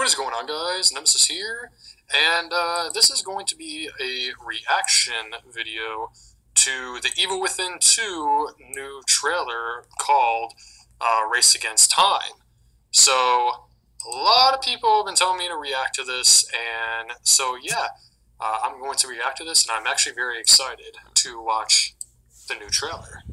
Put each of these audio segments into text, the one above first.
What is going on, guys? Nemesis here, and this is going to be a reaction video to the Evil Within 2 new trailer called Race Against Time. So, a lot of people have been telling me to react to this, and so yeah, I'm going to react to this, and I'm actually very excited to watch the new trailer.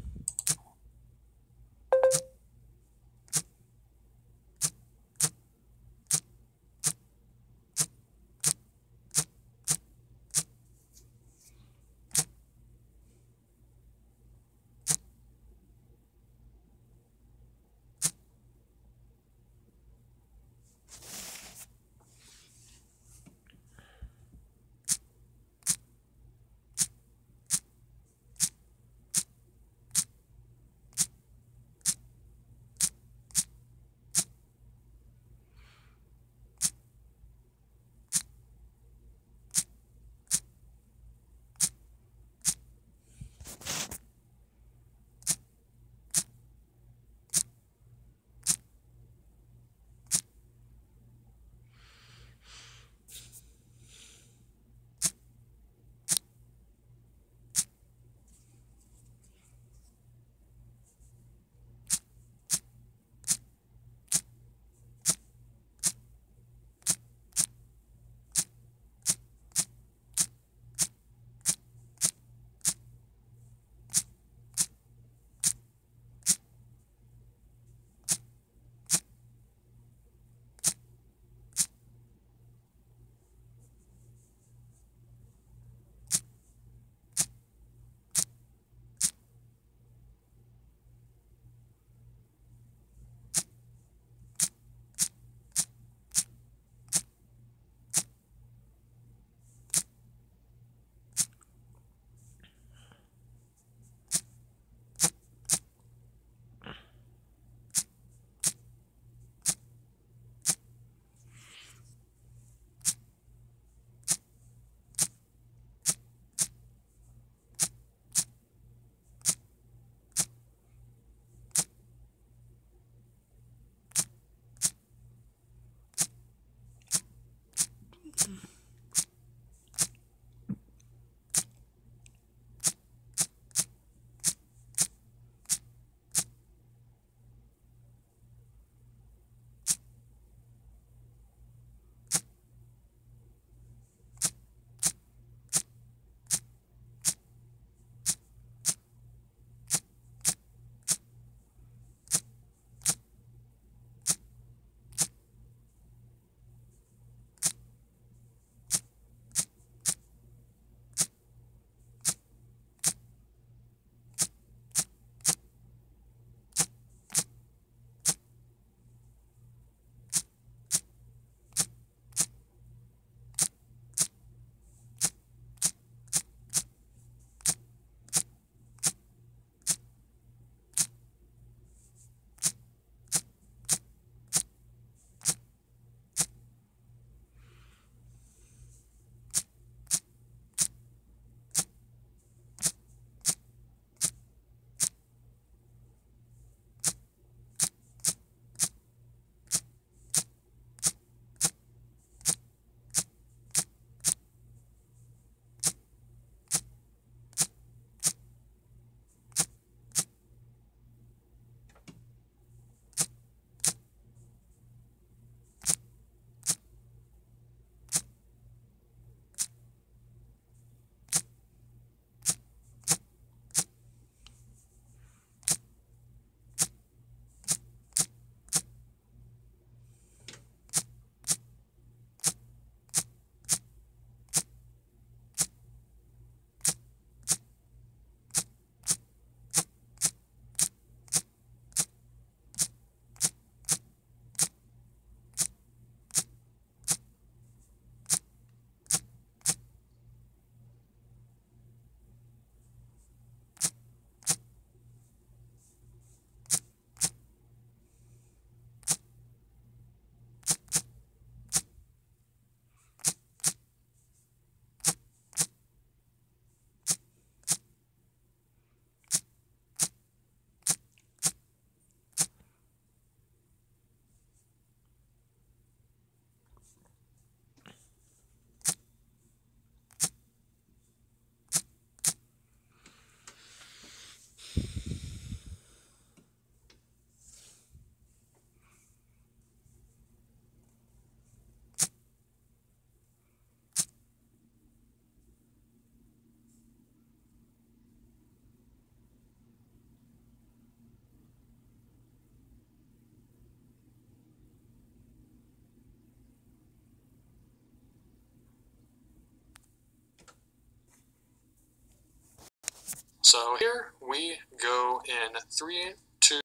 So here we go in 3, 2,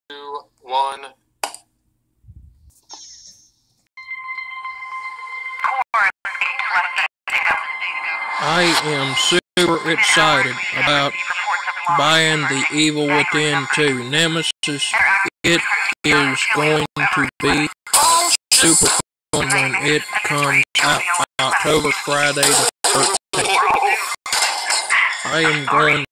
1. I am super excited about buying The Evil Within 2 Nemesis. It is going to be super fun when it comes out October Friday the 13th. I am going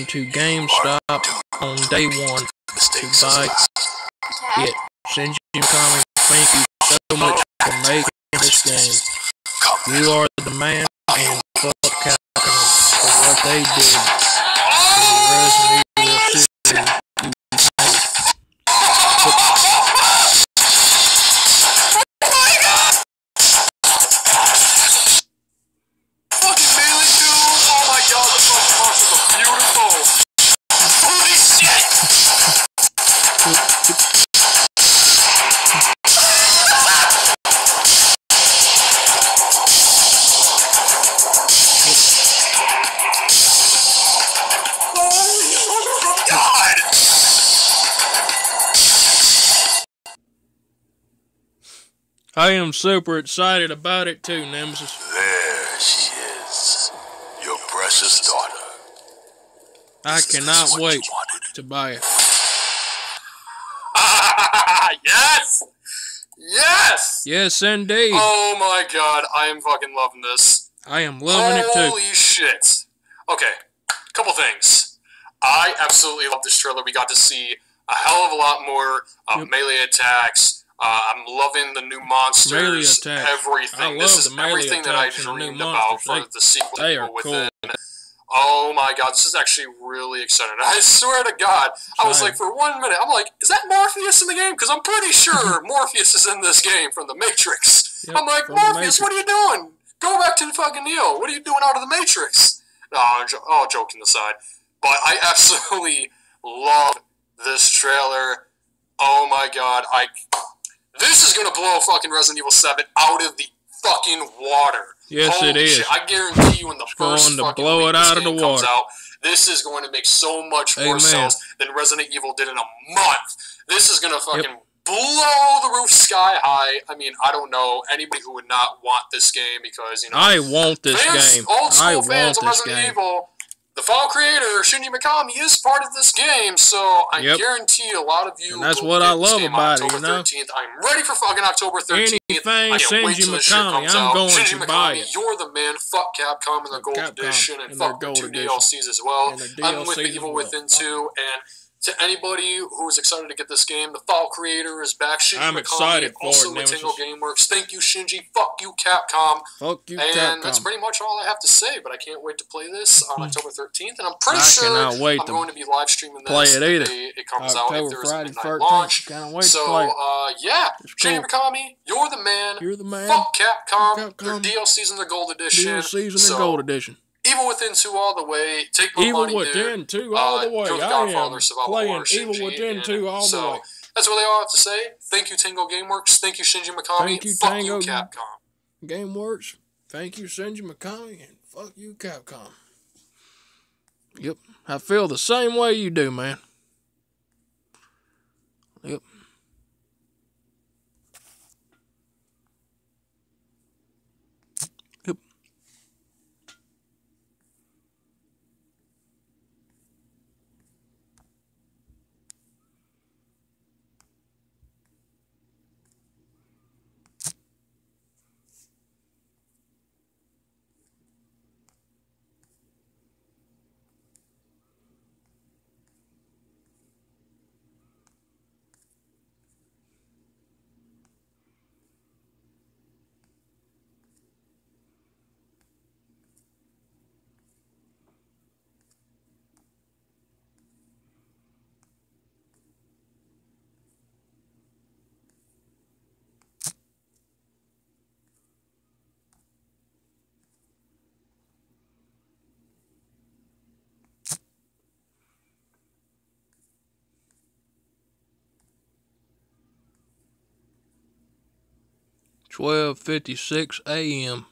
to GameStop on day one to buy it. Shinji Mikami, thank you so much for making this game. You are the man, and fuck Capcom for what they did to Resident Evil series. Fucking Melee 2! Oh my god, the fucking monsters are beautiful! Holy shit! Oh god! I am super excited about it too, Nemesis. There she is, your precious daughter. I cannot wait to buy it. Yes! Yes! Yes, indeed. Oh my god, I am fucking loving this. I am loving it too. Holy shit. Okay, couple things. I absolutely love this trailer. We got to see a hell of a lot more melee attacks. I'm loving the new monsters, everything. I love this is the melee everything that I attacks and the new dreamed about for monsters. the sequel They are Within. cool. Oh my god, this is actually really exciting. I swear to God, I was like, for 1 minute, I'm like, is that Morpheus in the game? Because I'm pretty sure Morpheus is in this game from the Matrix. Yep, I'm like, Morpheus, what are you doing? Go back to the fucking Neo. What are you doing out of the Matrix? No, joking aside. But I absolutely love this trailer. Oh my god, this is gonna blow fucking Resident Evil 7 out of the fucking water. Yes, Holy it is. shit. I guarantee you when the first going to fucking blow week it this out of the game comes water. out, this is going to make so much more Amen. sales than Resident Evil did in a month. This is going to fucking blow the roof sky high. I mean, I don't know anybody who would not want this game because, you know, I want this game. old school I want fans of this Resident game. Evil, the file creator, Shinji Mikami, is part of this game, so I guarantee a lot of you and that's will what get I this love game about on it, October you know? 13th. I'm ready for fucking October 13th. Anything I can't wait Shinji till this shit Mikami, comes I'm out. going Shinji to buy Mikami, it. you're the man. Fuck Capcom and their Gold Edition, and fuck their 2 DLCs as well. I'm with the Evil Within 2, and to anybody who's excited to get this game, the file creator is back. Shinji I'm Mikami, excited for also it, with Nemesis. Tingle Gameworks. Thank you, Shinji. Fuck you, Capcom. Fuck you, And Capcom. that's pretty much all I have to say, but I can't wait to play this on October 13th, and I'm pretty I sure cannot wait I'm to going to be live streaming this play it the either. day it comes out if October there's a Friday midnight 13th. launch. Can't wait So, to play it. yeah, It's Shinji cool. Mikami, you're the man. You're the man. Fuck Capcom, Capcom. their DLCs and their Gold Edition. DLCs and So, the Gold Edition. Evil Within 2 all the way. Take my Evil money, Within dude. 2 all the way. You're the I Godfather am of Survival playing Horror, Evil Shinji, Within and 2 all the so way. that's really all I have to say. Thank you, Tingle Gameworks. Thank you, Shinji Mikami. Thank you, Fuck Tango you, Capcom. Gameworks. Thank you, Shinji Mikami, and fuck you, Capcom. Yep, I feel the same way you do, man. Yep. Yep. $12:56 a.m.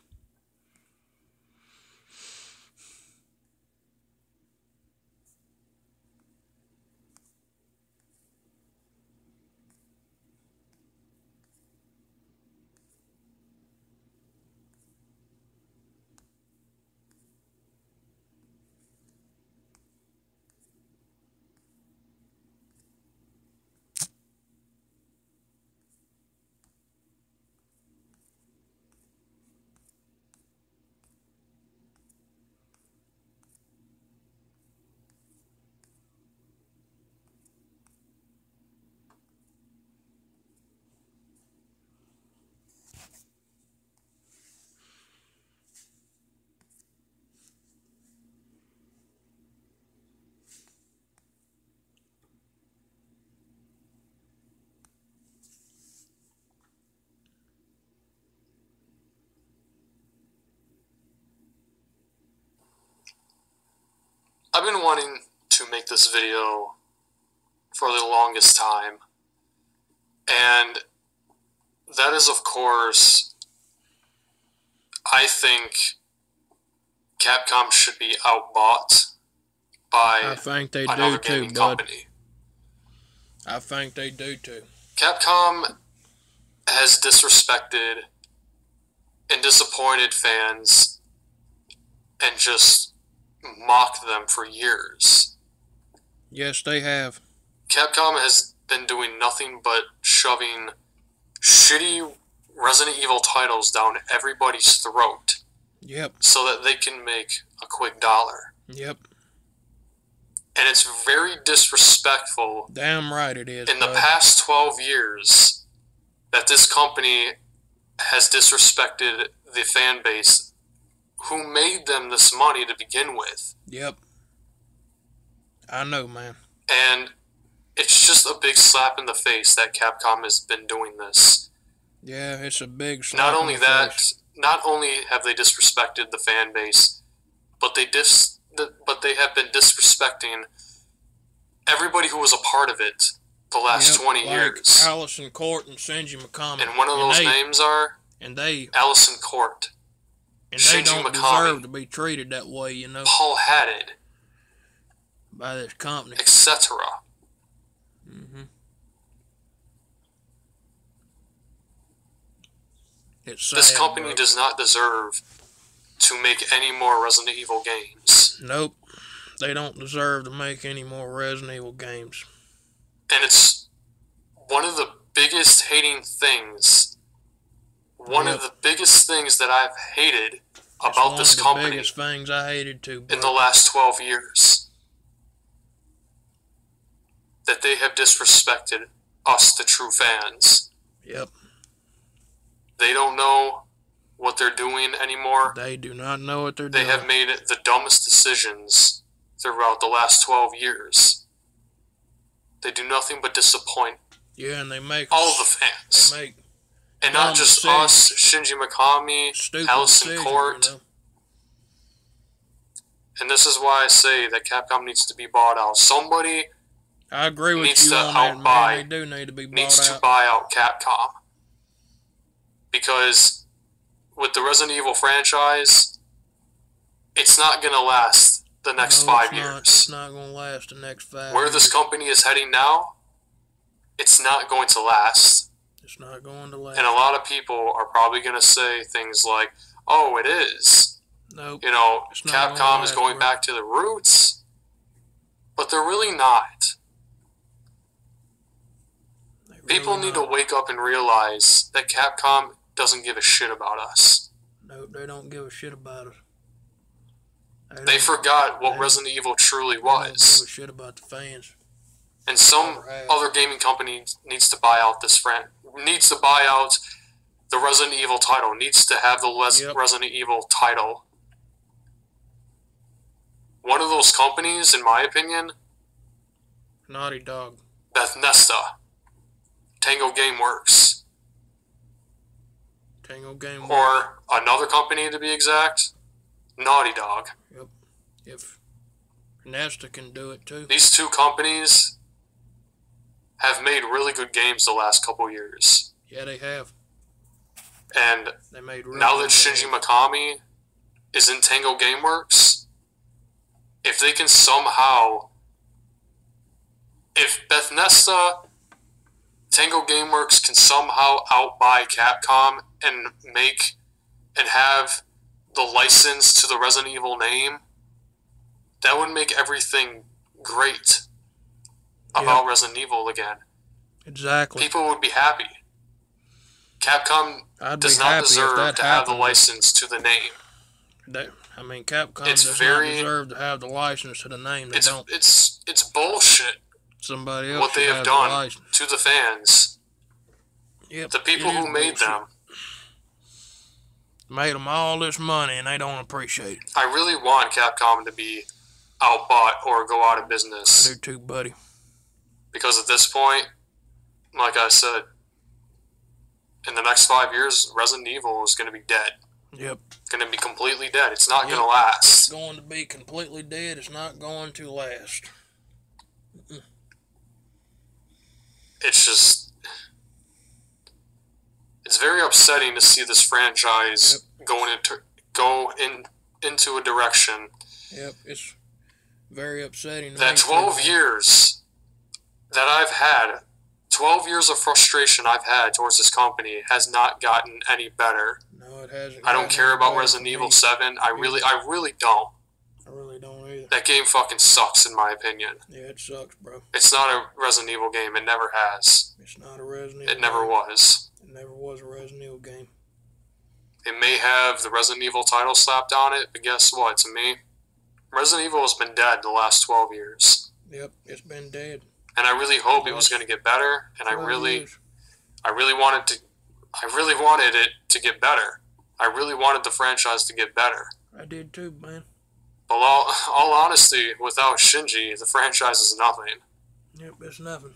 I've been wanting to make this video for the longest time, and that is, of course, I think Capcom should be outbought by I think they do another too, gaming bud. company. I think they do too. Capcom has disrespected and disappointed fans and just mocked them for years. Yes, they have. Capcom has been doing nothing but shoving shitty Resident Evil titles down everybody's throat. Yep. So that they can make a quick dollar. Yep. And it's very disrespectful. Damn right it is. In the past 12 years, that this company has disrespected the fan base who made them this money to begin with. Yep. I know, man. And it's just a big slap in the face that Capcom has been doing this. Yeah, it's a big slap. Not only that, not only have they disrespected the fan base, but they have been disrespecting everybody who was a part of it the last 20 years. Allison Court and Shinji Mikami. And one of those names are Allison Court. And they don't deserve to be treated that way, you know. Paul Haddad. By this company. Etc. Mm-hmm. This company does not deserve to make any more Resident Evil games. Nope. They don't deserve to make any more Resident Evil games. And it's one of the biggest hating things. One of the biggest things that I've hated about this company. One of the biggest things I hated too, bro. In the last 12 years. That they have disrespected us, the true fans. Yep. They don't know what they're doing anymore. They do not know what they're doing. They have made the dumbest decisions throughout the last 12 years. They do nothing but disappoint. Yeah, and they make all the fans. They make and not just us, Shinji Mikami, Allison Court. You know? And this is why I say that Capcom needs to be bought out. Somebody I agree with needs you to on that, man. They do need to be bought out. Needs to buy out Capcom. Because with the Resident Evil franchise, it's not going to last the next 5 years. It's not going to last the next 5 years. Where this company is heading now, it's not going to last. It's not going to last. And a lot of people are probably going to say things like, oh, it is. Nope. You know, Capcom is going back to the roots. But they're really not. People need to wake up and realize that Capcom doesn't give a shit about us. No, they don't give a shit about us. They forgot what Resident Evil truly was. They don't give a shit about the fans. And some other gaming company needs to buy out this needs to buy out the Resident Evil title. Needs to have the Resident Evil title. One of those companies, in my opinion, Naughty Dog. Bethesda. Tango Gameworks. Tango Gameworks. Or another company, to be exact, Naughty Dog. Yep. If Nesta can do it too. These two companies have made really good games the last couple years. Yeah, they have. And they made really now that Shinji Mikami is in Tango Gameworks, if they can somehow, if Bethesda, Tango Gameworks can somehow outbuy Capcom and make and have the license to the Resident Evil name, that would make everything great about Resident Evil again. Exactly. People would be happy. Capcom does not deserve to have the license to the name. Capcom does not deserve to have the license to the name. They don't. It's bullshit. Somebody else what they have done to the fans. Yep, the people who made them. Made them all this money and they don't appreciate it. I really want Capcom to be outbought or go out of business. I do too, buddy. Because at this point, like I said, in the next 5 years, Resident Evil is going to be dead. Yep. Going to be completely dead. It's not Yep. going to last. It's going to be completely dead. It's not going to last. It's just... It's very upsetting to see this franchise go into a direction. Yep, it's very upsetting. That 12 years that I've had, 12 years of frustration I've had towards this company has not gotten any better. No, it hasn't. I don't care about Resident Evil 7. I really don't. I really don't either. That game fucking sucks in my opinion. Yeah, it sucks, bro. It's not a Resident Evil game. It never has. It's not a Resident Evil. It never was. It never was a Resident Evil game. It may have the Resident Evil title slapped on it, but guess what? To me, Resident Evil has been dead the last 12 years. Yep, it's been dead. And I really hope it was going to get better, and I really wanted it to get better. I really wanted the franchise to get better. I did too, man. But all honesty, without Shinji, the franchise is nothing. Yep, it's nothing.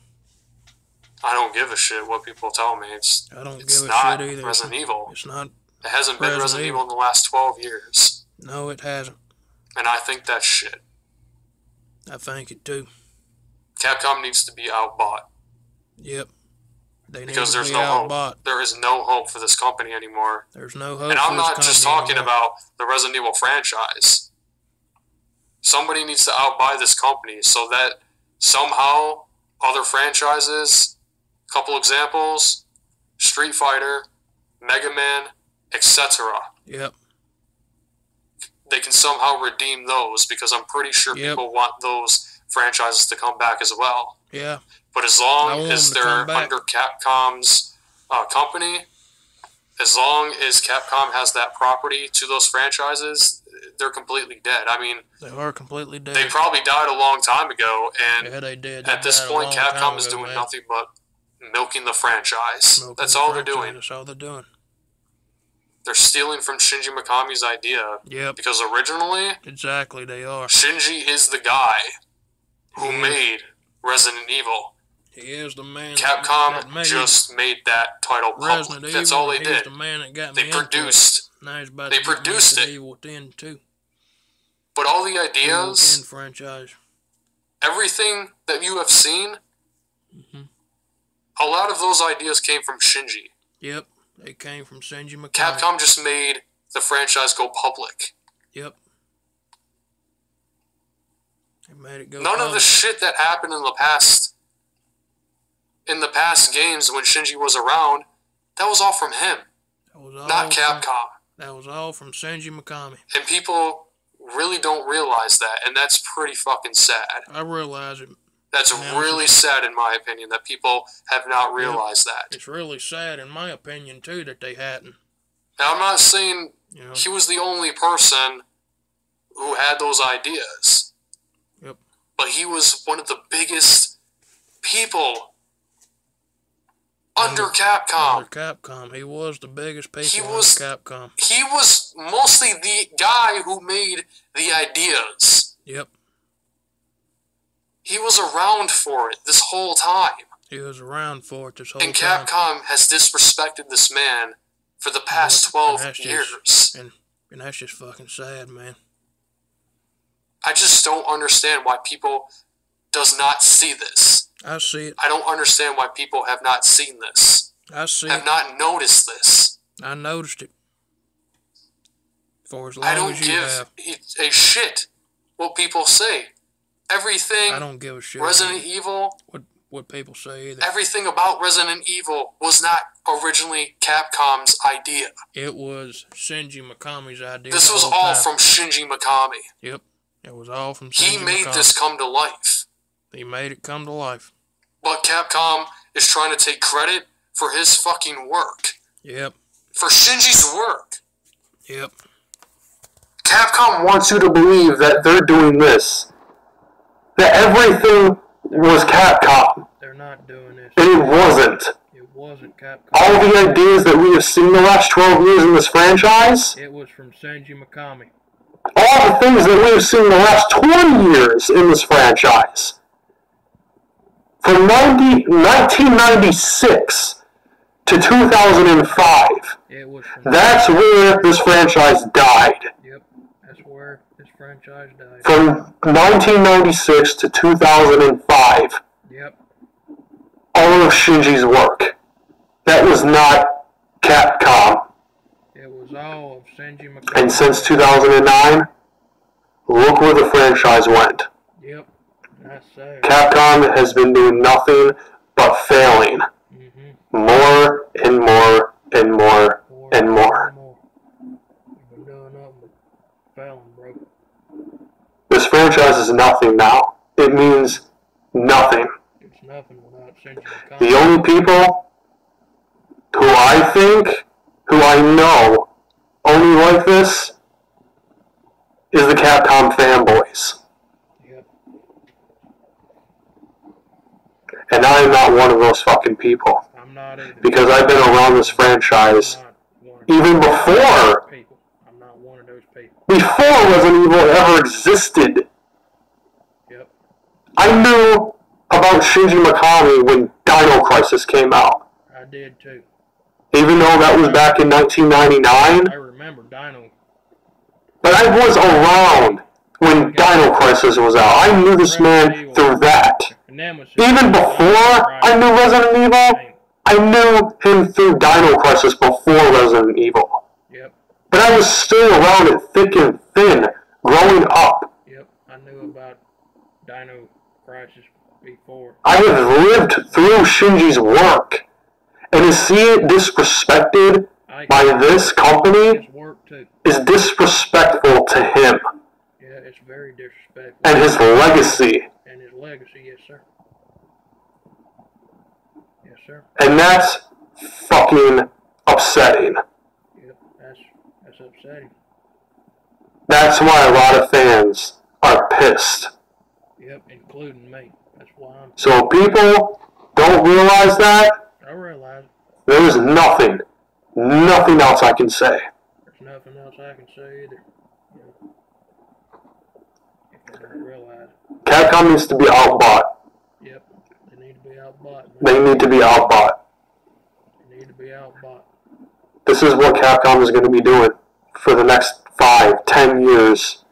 I don't give a shit what people tell me. I don't give a shit either. It's not Resident Evil. It's not. It hasn't been Resident Evil in the last 12 years. No, it hasn't. And I think that's shit. I think it too. Capcom needs to be outbought. Yep. Because there's no hope. There is no hope for this company anymore. There's no hope. And I'm not just talking about the Resident Evil franchise. Somebody needs to outbuy this company so that somehow other franchises, couple examples, Street Fighter, Mega Man, etc. Yep. They can somehow redeem those because I'm pretty sure people want those franchises to come back as well. Yeah. But as long as they're under Capcom's company, as long as Capcom has that property to those franchises, they're completely dead. I mean, they are completely dead. They probably died a long time ago, and yeah, they did. At this point, Capcom is doing nothing but milking the franchise. That's all they're doing. That's all they're doing. They're stealing from Shinji Mikami's idea. Yep. Because originally, exactly, they are. Shinji is the guy who made Resident Evil. He is the man. Capcom just made that title public. That's all they did. The man that got they produced. Now he's about they produced it. Evil 10 too. But all the ideas, Evil 10 franchise, everything that you have seen, a lot of those ideas came from Shinji. Yep, they came from Shinji Mikami. Capcom just made the franchise go public. Yep. They made it go None of the shit that happened in the past games when Shinji was around, that was all from him. That was all not Capcom. That was all from Shinji Mikami. And people really don't realize that, and that's pretty fucking sad. I realize it. That's really sad, in my opinion, that people have not realized that. It's really sad, in my opinion, too, that they hadn't. Now, I'm not saying he was the only person who had those ideas. Yep. But he was one of the biggest people under Capcom. Under Capcom. He was the biggest people under Capcom. He was mostly the guy who made the ideas. Yep. He was around for it this whole time. He was around for it this whole time. And Capcom has disrespected this man for the past 12 years. And that's just fucking sad, man. I just don't understand why people does not see this. I see it. I don't understand why people have not seen this. I see have not noticed this. I noticed it. For as long as you have. I don't give a shit what people say. Everything. I don't give a shit. Resident Evil. What people say either. Everything about Resident Evil was not originally Capcom's idea. It was Shinji Mikami's idea. This was all from Shinji Mikami. Yep. It was all from Shinji Mikami. He made this come to life. He made it come to life. But Capcom is trying to take credit for his fucking work. Yep. For Shinji's work. Yep. Capcom wants you to believe that they're doing this. That everything was Capcom. They're not doing this. And it wasn't. It wasn't Capcom. All the ideas that we have seen the last 12 years in this franchise. It was from Shinji Mikami. All the things that we have seen the last 20 years in this franchise. From 1996 to 2005. It was from That's where this franchise died. Yep, that's where this franchise died. From 1996 to 2005. Yep. All of Shinji's work. That was not Capcom. It was all of Shinji Mikami. And since 2009, look where the franchise went. Yep, that's sad. Capcom has been doing nothing but failing. More and more and more and more. You've been doing nothing but failing, bro. This franchise is nothing now. It means nothing. It's nothing without Shinji Mikami. The only people who I know only like this is the Capcom fanboys. Yep. And I am not one of those fucking people. I'm not either. Because I've been around this franchise even before. I'm not one of those people. Before Resident Evil ever existed. Yep. I knew about Shinji Mikami when Dino Crisis came out. I did too. Even though that was back in 1999. I remember Dino. But I was around when Dino Crisis was out. I knew this man through that. Even before I knew Resident Evil, I knew him through Dino Crisis before Resident Evil. Yep. But I was still around it thick and thin, growing up. Yep, I knew about Dino Crisis before. I have lived through Shinji's work. And to see it disrespected by this company is disrespectful to him. Yeah, it's very disrespectful. And his legacy. And his legacy, yes, sir. Yes, sir. And that's fucking upsetting. Yep, that's upsetting. That's why a lot of fans are pissed. Yep, including me. That's why I'm... So people don't realize that. I realize it. There's nothing else I can say. There's nothing else I can say either. Yeah. If I don't realize it. Capcom needs to be outbought. Yep, they need to be outbought. They need to be outbought. They need to be outbought. This is what Capcom is going to be doing for the next 5, 10 years.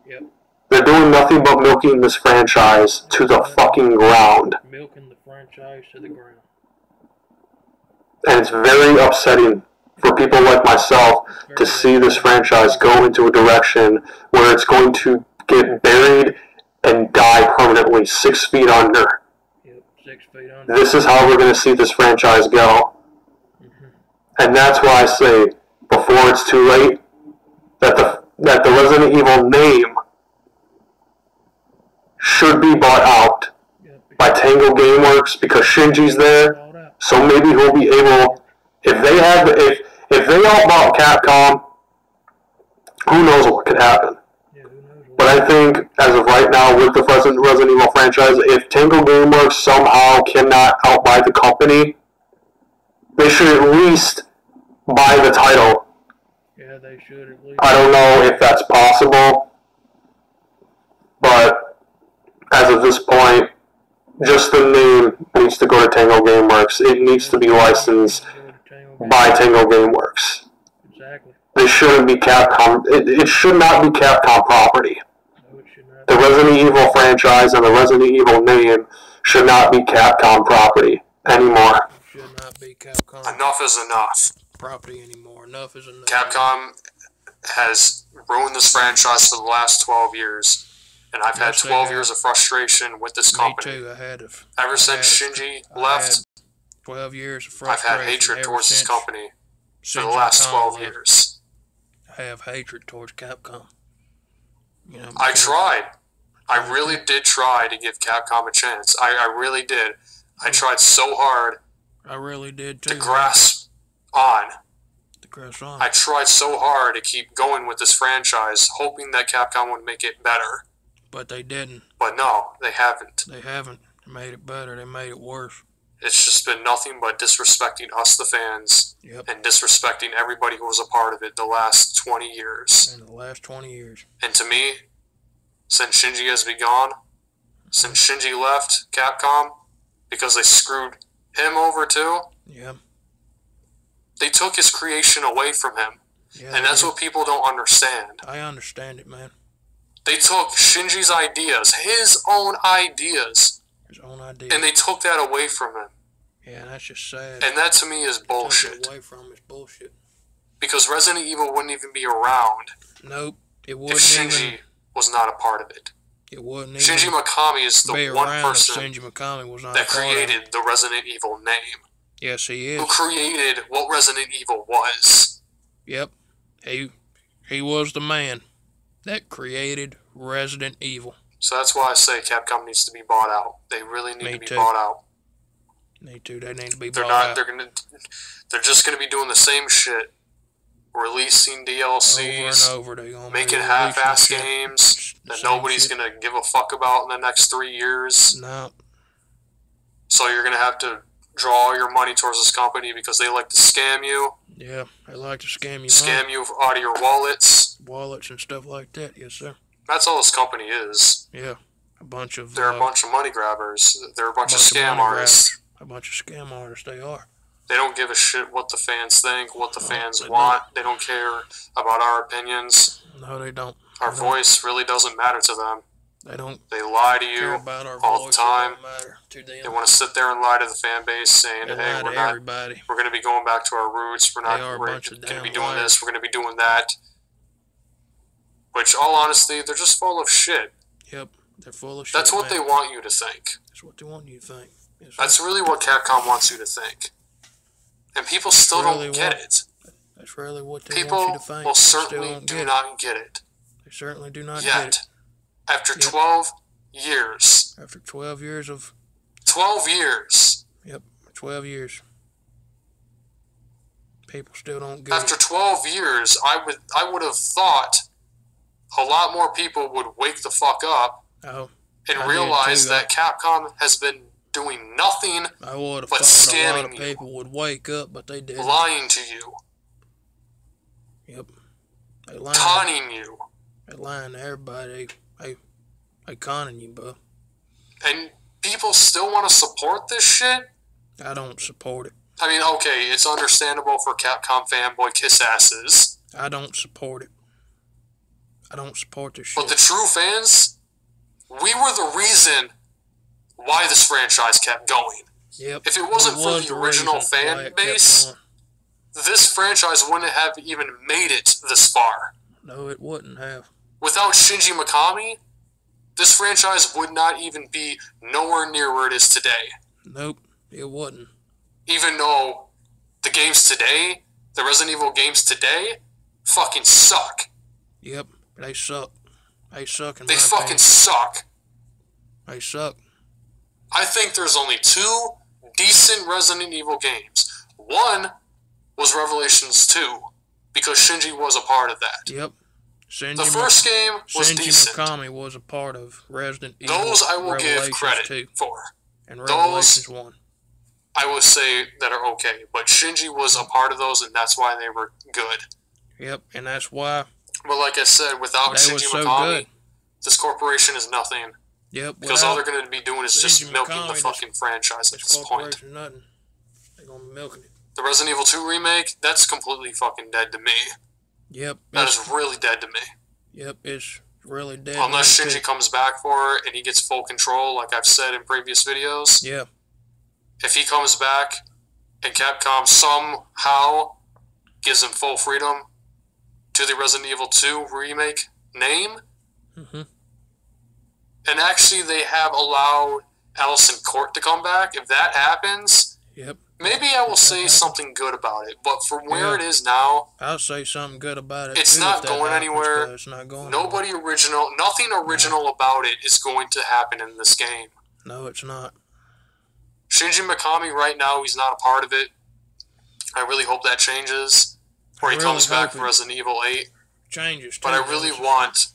Yep. They're doing nothing but milking this franchise to the fucking ground. Milking the franchise to the ground. And it's very upsetting for people like myself to see this franchise go into a direction where it's going to get buried and die permanently 6 feet under. Yep, 6 feet under. This is how we're going to see this franchise go. And that's why I say, before it's too late, that the Resident Evil name should be bought out by Tango Gameworks because Shinji's there. So maybe he'll be able, if they all bought Capcom, who knows what could happen. But I think, as of right now, with the Resident Evil franchise, if Tango Gameworks somehow cannot outbuy the company, they should at least buy the title. Yeah, they should at least. I don't know if that's possible, but as of this point, just the name needs to go to Tango Gameworks. It needs to be licensed by Tango Gameworks. Exactly. They shouldn't be Capcom. It should not be Capcom property. No, it should not. The Resident Evil franchise and the Resident Evil name should not be Capcom property anymore. It should not be Capcom. Enough is enough. Property anymore. Enough is enough. Capcom has ruined this franchise for the last 12 years. And I've had 12 years of frustration with this company. Me too. Ever since Shinji left, 12 years of I've frustration. had hatred towards this company for the last 12 years. I have hatred towards Capcom. You know, I tried. I really did try to give Capcom a chance. I really did. I tried so hard I really did too. to grasp on. I I tried so hard to keep going with this franchise, hoping that Capcom would make it better. But they didn't. But no, they haven't. They haven't made it better. They made it worse. It's just been nothing but disrespecting us, the fans, and disrespecting everybody who was a part of it the last 20 years. In the last 20 years. And to me, since Shinji has been gone, since Shinji left Capcom, because they screwed him over too, Yeah. They took his creation away from him. Yeah, And that's what people don't understand. I understand it, man. They took Shinji's ideas, his own ideas, and they took that away from him. Yeah, that's just sad. And that to me is bullshit. Took it away from him is bullshit. Because Resident Evil wouldn't even be around. Nope, it wouldn't. If Shinji was not a part of it. It wouldn't. Shinji Mikami is the one person Shinji Mikami was not that created the Resident Evil name. Yes, he is. Who created what Resident Evil was. Yep, he was the man that created Resident Evil. So that's why I say Capcom needs to be bought out. They really need to be bought out. They need to be bought out. They're just gonna be doing the same shit. Releasing DLCs, over and over. They're gonna making half-ass games that nobody's gonna give a fuck about in the next 3 years. No. So you're gonna have to draw your money towards this company because they like to scam you. Yeah, they like to scam you. Scam you out of your wallets. Wallets and stuff like that. Yes, sir. That's all this company is. Yeah, a bunch of. They're a bunch of money grabbers. They're a bunch of scam artists. A bunch of scam artists. They are. They don't give a shit what the fans think, what the fans want. They don't care about our opinions. No, they don't. Our voice really doesn't matter to them. They don't. They lie to you all the time. They want to sit there and lie to the fan base, saying, "Hey, we're going to be going back to our roots. We're going to be doing this. We're going to be doing that." Which, all honesty, they're just full of shit. Yep, they're full of shit. That's what they want you to think. That's what they want you to think. Yes, that's really what Capcom wants you to think. And people still don't get it. That's really what they want you to think. People will certainly do not get it. They certainly do not get it. After 12 years. After 12 years of... 12 years. Yep, 12 years. People still don't get it. After 12 years, I would have thought a lot more people would wake the fuck up and realize that Capcom has been doing nothing I would have but thought scamming a lot of people would wake up, but they didn't. Lying to you. Yep. They lying. Conning you. They lying to everybody. They conning you, bro. And people still want to support this shit? I don't support it. I mean, okay, it's understandable for Capcom fanboy kiss asses. I don't support it. I don't support this shit. But the true fans, we were the reason why this franchise kept going. Yep. If it wasn't for the original fan base, this franchise wouldn't have even made it this far. No, it wouldn't have. Without Shinji Mikami, this franchise would not even be nowhere near where it is today. Nope, it wouldn't. Even though the games today, the Resident Evil games today, fucking suck. Yep, they suck. They suck in my opinion. They fucking suck. They suck. I think there's only 2 decent Resident Evil games. One was Revelations 2, because Shinji was a part of that. Yep. The first game was decent. Shinji Mikami was a part of Resident Evil. Those I will give credit 2 for. And Revelations 1. I would say that are okay, but Shinji was a part of those, and that's why they were good. Yep, and that's why. But like I said, without Shinji Mikami, this corporation is nothing. Yep. Because all they're going to be doing is just milking the fucking franchise at this point. Nothing. They're going to be milking it. The Resident Evil 2 remake, that's completely fucking dead to me. Yep. That is really dead to me. Yep, it's really dead. Unless Shinji comes back for it and he gets full control, like I've said in previous videos. Yeah. If he comes back and Capcom somehow gives him full freedom to the Resident Evil 2 remake name, and actually they have allowed Allison Court to come back, if that happens, maybe I will say something good about it. But from where it is now, I'll say something good about it. It's not going anywhere. It's not going Nothing original about it is going to happen in this game. No, it's not. Shinji Mikami right now, he's not a part of it. I really hope that changes, or he comes back for Resident Evil 8. Changes. But I really want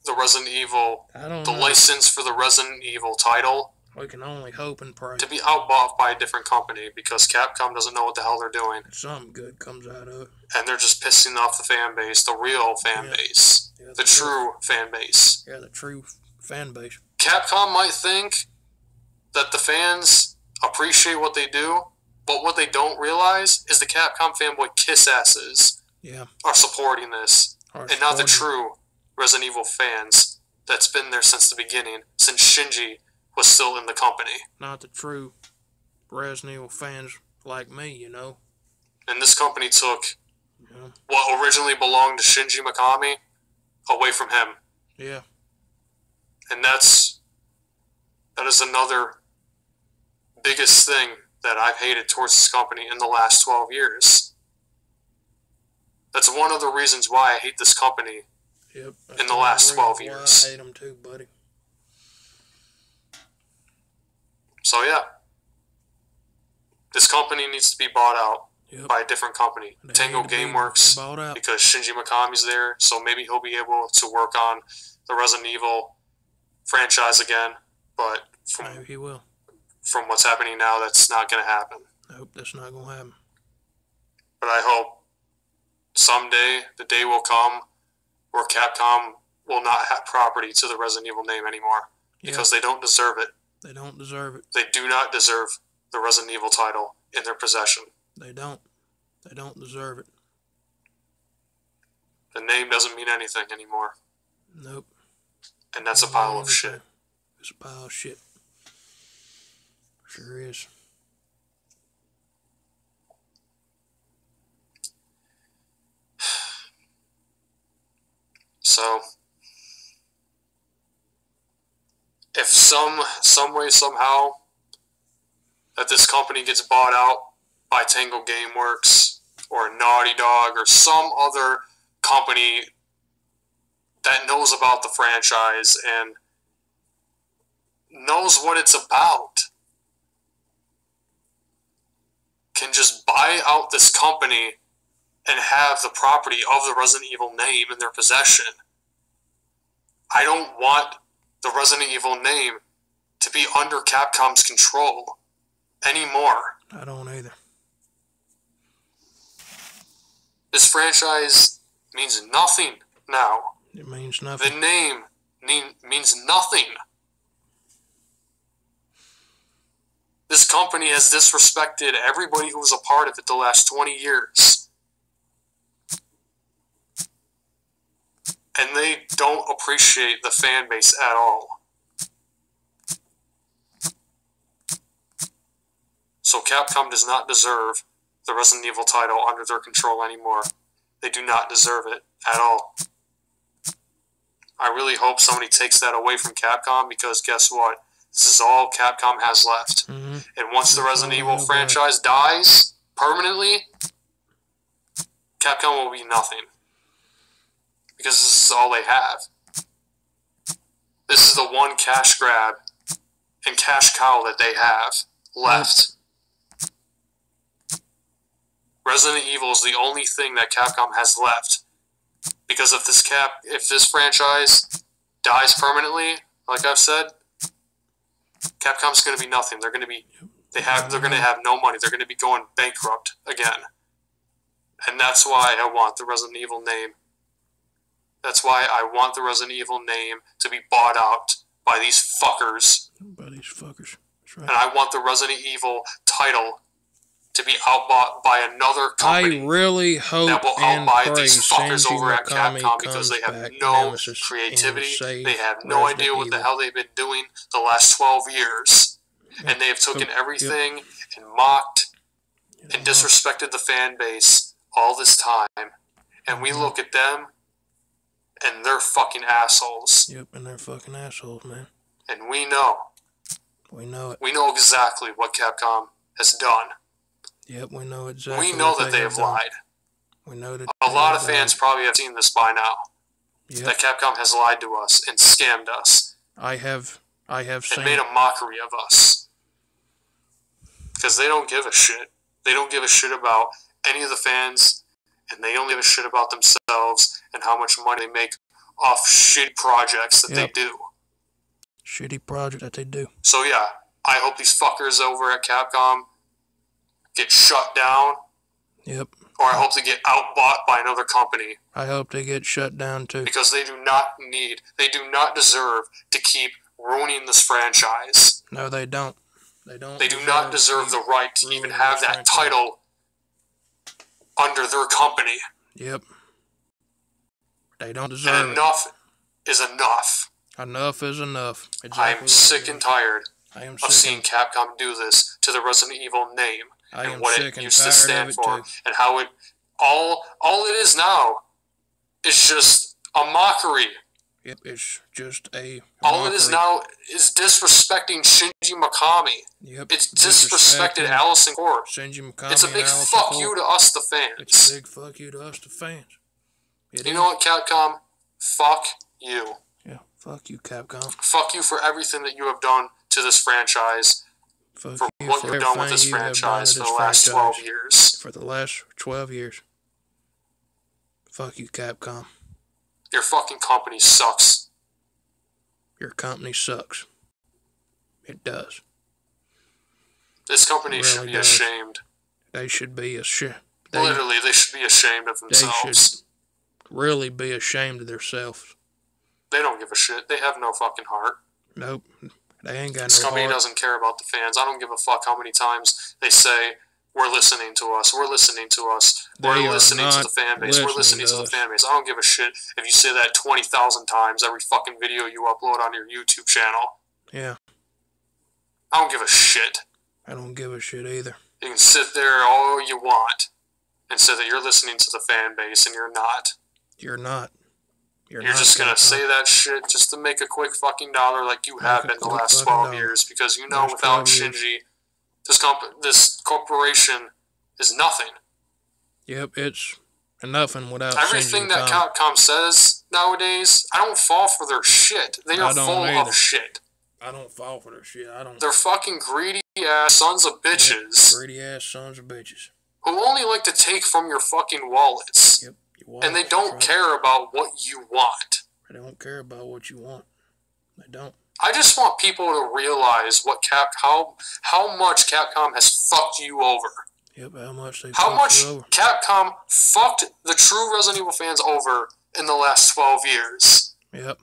the Resident Evil, the license for the Resident Evil title. We can only hope and pray. To be outbought by a different company, because Capcom doesn't know what the hell they're doing. Something good comes out of it. And they're just pissing off the fan base, the real fan base. Yeah, the true fan base. Yeah, the true fan base. Capcom might think that the fans appreciate what they do, But what they don't realize is the Capcom fanboy kiss asses are supporting this, and not the true Resident Evil fans that's been there since the beginning, since Shinji was still in the company. Not the true Resident Evil fans like me, you know. And this company took what originally belonged to Shinji Mikami away from him. Yeah. And that is another biggest thing that I've hated towards this company in the last 12 years. That's one of the reasons why I hate this company in the last 12 years. I hate them too, buddy. So yeah, this company needs to be bought out by a different company. Tango Gameworks, because Shinji Mikami's there, so maybe he'll be able to work on the Resident Evil franchise again. But maybe he will. From what's happening now, that's not going to happen. Nope, that's not going to happen. But I hope someday the day will come where Capcom will not have property to the Resident Evil name anymore. Because they don't deserve it. They don't deserve it. They do not deserve the Resident Evil title in their possession. They don't. They don't deserve it. The name doesn't mean anything anymore. Nope. And that's a pile of shit. It's a pile of shit. Sure is. So, if some way, somehow, that this company gets bought out by Tango Gameworks or Naughty Dog or some other company that knows about the franchise and knows what it's about, can just buy out this company and have the property of the Resident Evil name in their possession. I don't want the Resident Evil name to be under Capcom's control anymore. I don't either. This franchise means nothing now. It means nothing. The name means nothing. This company has disrespected everybody who was a part of it the last 20 years. And they don't appreciate the fan base at all. So Capcom does not deserve the Resident Evil title under their control anymore. They do not deserve it at all. I really hope somebody takes that away from Capcom, because guess what? This is all Capcom has left. Mm-hmm. And once the Resident Evil franchise dies permanently, Capcom will be nothing. Because this is all they have. This is the one cash grab and cash cow that they have left. Resident Evil is the only thing that Capcom has left. Because if this franchise dies permanently, like I've said, Capcom's going to be nothing. They're going to be they're going to have no money. They're going to be going bankrupt again. And that's why I want the Resident Evil name. That's why I want the Resident Evil name to be bought out by these fuckers. By these fuckers. That's right. And I want the Resident Evil title to be outbought by another company. I really hope that will and outbuy pray these fuckers Shinji over at Mikami Capcom, because they have no creativity. They have no idea what the hell they've been doing the last 12 years. And they have taken everything and mocked and disrespected the fan base all this time. And we look at them, and they're fucking assholes. Yep, and they're fucking assholes, man. And we know. We know it. We know exactly what Capcom has done. Yep, we know exactly. We know that they have lied. We know that a lot of fans probably have seen this by now. Yep. That Capcom has lied to us and scammed us. I have seen. And made a mockery of us. Because they don't give a shit. They don't give a shit about any of the fans, and they only give a shit about themselves and how much money they make off shitty projects that they do. Shitty project that they do. So yeah, I hope these fuckers over at Capcom get shut down. Yep. Or I hope they get outbought by another company. I hope they get shut down too. Because they do not deserve to keep ruining this franchise. No, they don't. They do not deserve the right to even have that title under their company. Yep. They don't deserve and enough is enough. Enough is enough. Exactly. I am sick and tired of seeing Capcom do this to the Resident Evil name and what it used to stand for, and how it all it is now is just a mockery. Yep, it's just a all it is now is disrespecting Shinji Mikami. Yep, it's disrespected Allison Court. Shinji Mikami. It's a big fuck you to us, the fans. It's a big fuck you to us, the fans. You know what, Capcom? Fuck you. Yeah, fuck you, Capcom. Fuck you for everything that you have done to this franchise. Fuck for you what for you've done with this franchise for the last 12 years. For the last 12 years. Fuck you, Capcom. Your fucking company sucks. Your company sucks. It does. This company should be ashamed. They should be ashamed. Literally, they should be ashamed of themselves. They should really be ashamed of themselves. They don't give a shit. They have no fucking heart. Nope. They ain't got no heart. This company doesn't care about the fans. I don't give a fuck how many times they say, we're listening to us, we're listening to us, we're listening to the fan base, we're listening to the fan base. I don't give a shit if you say that 20,000 times every fucking video you upload on your YouTube channel. Yeah. I don't give a shit. I don't give a shit either. You can sit there all you want and say that you're listening to the fan base, and you're not. You're not. You're just gonna say that shit just to make a quick fucking dollar like you have been the last 12 years, because you know without Shinji, this corporation is nothing. Yep, it's nothing without everything that Capcom says nowadays. I don't fall for their shit. They are full of shit. I don't fall for their shit. They're fucking greedy ass sons of bitches. Greedy ass sons of bitches. Who only like to take from your fucking wallets. Yep. And they don't care about what you want. They don't care about what you want. They don't. I just want people to realize what how much Capcom has fucked you over. Yep, how much they How much you over. Capcom fucked the true Resident Evil fans over in the last 12 years. Yep.